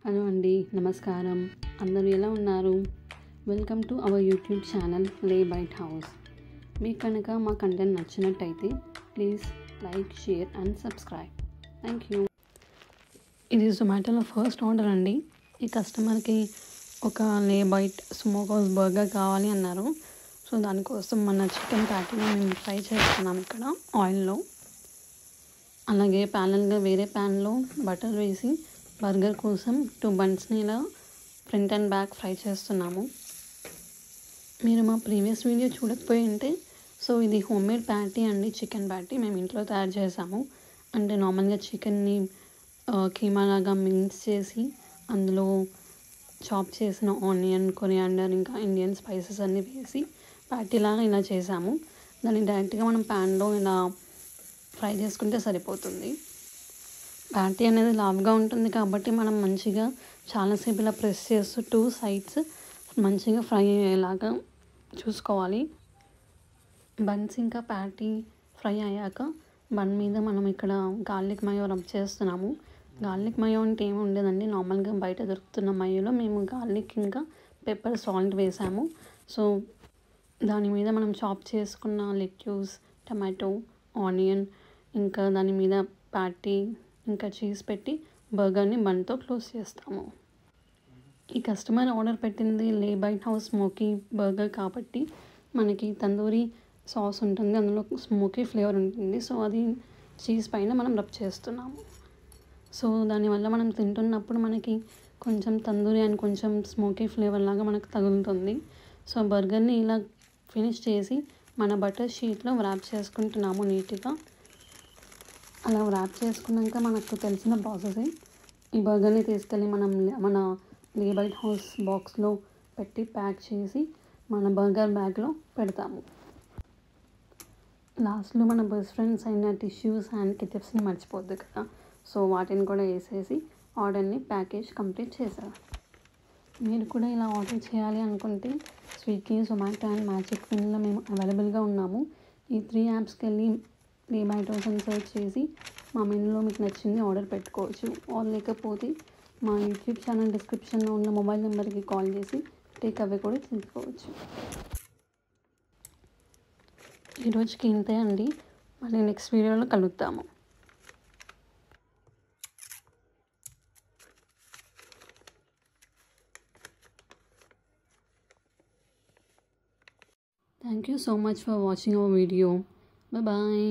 Hello అండి, నమస్కారం. అందరూ ఎలా ఉన్నారు? Welcome to our YouTube channel లే బైట్ హౌస్. మీకు కనుక మా కంటెంట్ నచ్చినట్టయితే please like, share and subscribe. Thank you. ఇది జొమాటోలో ఫస్ట్ ఆర్డర్ అండి. ఈ కస్టమర్కి ఒక లే బైట్ స్మోక్ హౌస్ బర్గర్ కావాలి అన్నారు. సో దానికోసం మన చికెన్ ప్యాటీని మేము ఫ్రై చేస్తున్నాం ఇక్కడ ఆయిల్లో. అలాగే ప్యారలల్గా వేరే ప్యాన్లో బటర్ వేసి బర్గర్ కోసం 2 బన్స్ని ఇలా ఫ్రంట్ అండ్ బ్యాక్ ఫ్రై చేస్తున్నాము. మీరు మా ప్రీవియస్ వీడియో చూడకపోయి ఉంటే, సో ఇది హోమ్మేడ్ ప్యాటీ అండి, చికెన్ ప్యాటీ మేము ఇంట్లో తయారు చేసాము. అంటే నార్మల్గా చికెన్ని కీమా లాగా మిక్స్ చేసి అందులో చాప్ చేసిన ఆనియన్, కొరియాండర్ ఇంకా ఇండియన్ స్పైసెస్ అన్నీ వేసి ప్యాటీలాగా ఇలా చేసాము. దాన్ని డైరెక్ట్గా మనం ప్యాన్లో ఇలా ఫ్రై చేసుకుంటే సరిపోతుంది. ప్యాటీ అనేది లావుగా ఉంటుంది కాబట్టి మనం మంచిగా చాలాసేపు ఇలా ప్రెస్ చేస్తూ 2 సైడ్స్ మంచిగా ఫ్రై అయ్యేలాగా చూసుకోవాలి. బన్స్ ఇంకా ప్యాటీ ఫ్రై అయ్యాక బన్ మీద మనం ఇక్కడ గార్లిక్ మయో రబ్ చేస్తున్నాము. గార్లిక్ మయో అంటే ఏమి ఉండదండి, నార్మల్గా బయట దొరుకుతున్న మయోలో మేము గార్లిక్ ఇంకా పెప్పర్, సాల్ట్ వేసాము. సో దాని మీద మనం చాప్ చేసుకున్న లెట్యూస్, టమాటో, ఆనియన్ ఇంకా దాని మీద ప్యాటీ ఇంకా చీజ్ పెట్టి బర్గర్ని బన్తో క్లోజ్ చేస్తాము. ఈ కస్టమర్ ఆర్డర్ పెట్టింది లే బైట్ హౌస్ స్మోకీ బర్గర్ కాబట్టి మనకి తందూరి సాస్ ఉంటుంది, అందులో స్మోకీ ఫ్లేవర్ ఉంటుంది. సో అది చీజ్ పైన మనం రబ్ చేస్తున్నాము. సో దానివల్ల మనం తింటున్నప్పుడు మనకి కొంచెం తందూరి అండ్ కొంచెం స్మోకీ ఫ్లేవర్ లాగా మనకు తగులుతుంది. సో బర్గర్ని ఇలా ఫినిష్ చేసి మన బటర్ షీట్లో ర్యాప్ చేసుకుంటున్నాము నీట్గా. అలా ర్యాప్ చేసుకున్నాక మనకు తెలిసిన ప్రాసెసే, ఈ బర్గర్ని తీసుకెళ్ళి మన లే బైట్ హౌస్ బాక్స్లో పెట్టి ప్యాక్ చేసి మన బర్గర్ బ్యాగ్లో పెడతాము. లాస్ట్లో మన బెస్ట్ ఫ్రెండ్స్ అయిన టిష్యూస్ అండ్ కెచప్స్ని మర్చిపోద్దు కదా, సో వాటిని కూడా వేసేసి ఆర్డర్ని ప్యాకేజ్ కంప్లీట్ చేశారు. మీరు కూడా ఇలా ఆర్డర్ చేయాలి అనుకుంటే స్విగ్గీ, జొమాటో అండ్ మ్యాజిక్ విన్లో మేము అవైలబుల్గా ఉన్నాము. ఈ 3 యాప్స్కి వెళ్ళి లే బైట్ హౌస్ అని సెర్చ్ చేసి మా మెనూలో మీకు నచ్చింది ఆర్డర్ పెట్టుకోవచ్చు. లేకపోతే మా యూట్యూబ్ ఛానల్ డిస్క్రిప్షన్లో ఉన్న మొబైల్ నెంబర్కి కాల్ చేసి టేక్ అవే కూడా తీసుకోవచ్చు. ఈరోజుకి ఇంతే అండి, మళ్ళీ నెక్స్ట్ వీడియోలో కలుద్దాము. Thank you so much for watching our video. Bye bye.